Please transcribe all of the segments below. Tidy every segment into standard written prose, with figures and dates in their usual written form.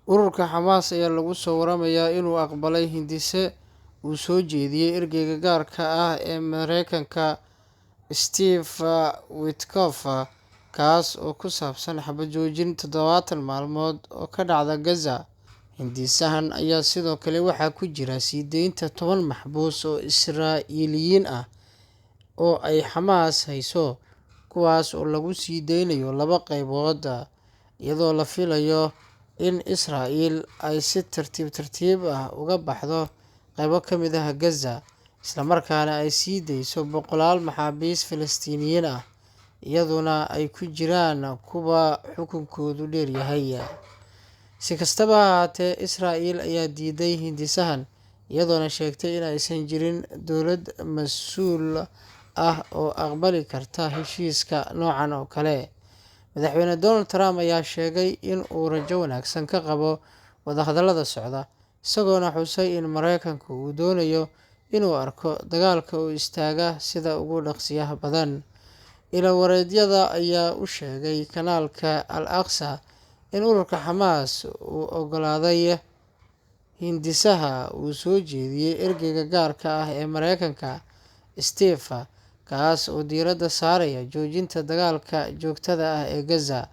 Ururka Xamaas ayaa lagu soo waramayaa inuu aqbalay hindise uu soo jeediyay ergeyga gaarka ah ee Mareykanka Steve Witkoff, kaas oo ku saabsan xabad joojin 70 maalmood oo ka dhacda Gaza. Hindisahan ayaa sidoo kale waxaa ku jira sii deynta 10 maxbuus oo Israa'iiliyiin ah oo ay Xamaas hayso, kuwaas oo lagu sii deynayo 2 qaybood, iyadoo la filayo in Israa'iil ay si tartiib tartiib ah uga baxdo qaybo ka mid ah Gaza, isla markaana ay sii deyso boqolaal maxaabiis Falastiiniyiin ah, iyaduna ay ku jiraan kuwa xukunkoodu dheer yahay. Si kastaba ha ahaatee, Israa'iil ayaa diiday hindisahan, iyadoona sheegtay in aysan jirin dowlad mas'uul ah oo aqbali karta heshiiska noocan oo kale. Madaxweyne Donald Trump ayaa sheegay in uu rajo wanaagsan ka qabo wadahadallada socda, isagoona xusay in Mareykanku uu doonayo inuu arko dagaalka oo istaaga sida ugu dhaqsiyaha badan. Ilo-wareedyada ayaa u sheegay kanaalka Al Aqsa in ururka Xamaas uu oggolaaday hindisaha uu soo jeediyay ergeyga gaarka ah ee Mareykanka Steve, kaas oo diiradda saaraya joojinta dagaalka joogtada ah ee Gaza.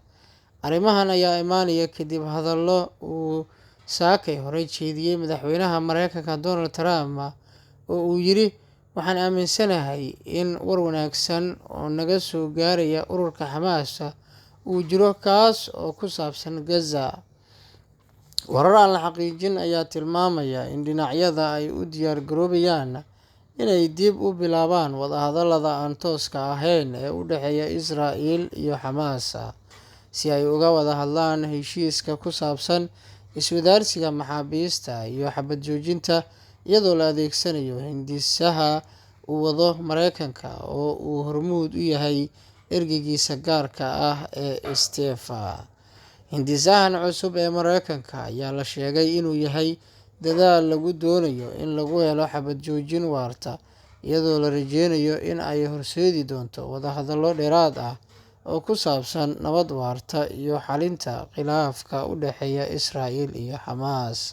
Arrimahan ayaa imaanaya kadib hadallo uu saakay hore jeediyay madaxweynaha Mareykanka Donald Trump oo uu yidhi: "Waxaan aaminsanahay in war wanaagsan oo naga soo gaaraya ururka Xamaas uu jiro, kaas oo ku saabsan Gaza." Warar aan la xaqiijin ayaa tilmaamaya in dhinacyada ay u diyaar garoobayaan inay dib u bilaabaan wadahadallada aan tooska ahayn ee u dhexeeya Israa'iil iyo Xamaas, si ay uga wada hadlaan heshiiska ku saabsan isweydaarsiga maxaabiista iyo xabad joojinta, iyadoo la adeegsanayo hindisaha uu wado Mareykanka oo uu hormuud u yahay ergeygiisa gaarka ah ee Steve. Hindisahan cusub ee Mareykanka ayaa la sheegay inuu yahay dadaal lagu doonayo in lagu helo xabad joojin waarta, iyadoo la rajeynayo in ay horseedi doonto wadahadallo dheeraad ah oo ku saabsan nabad waarta iyo xallinta khilaafka u dhexeeya Israa'iil iyo Xamaas.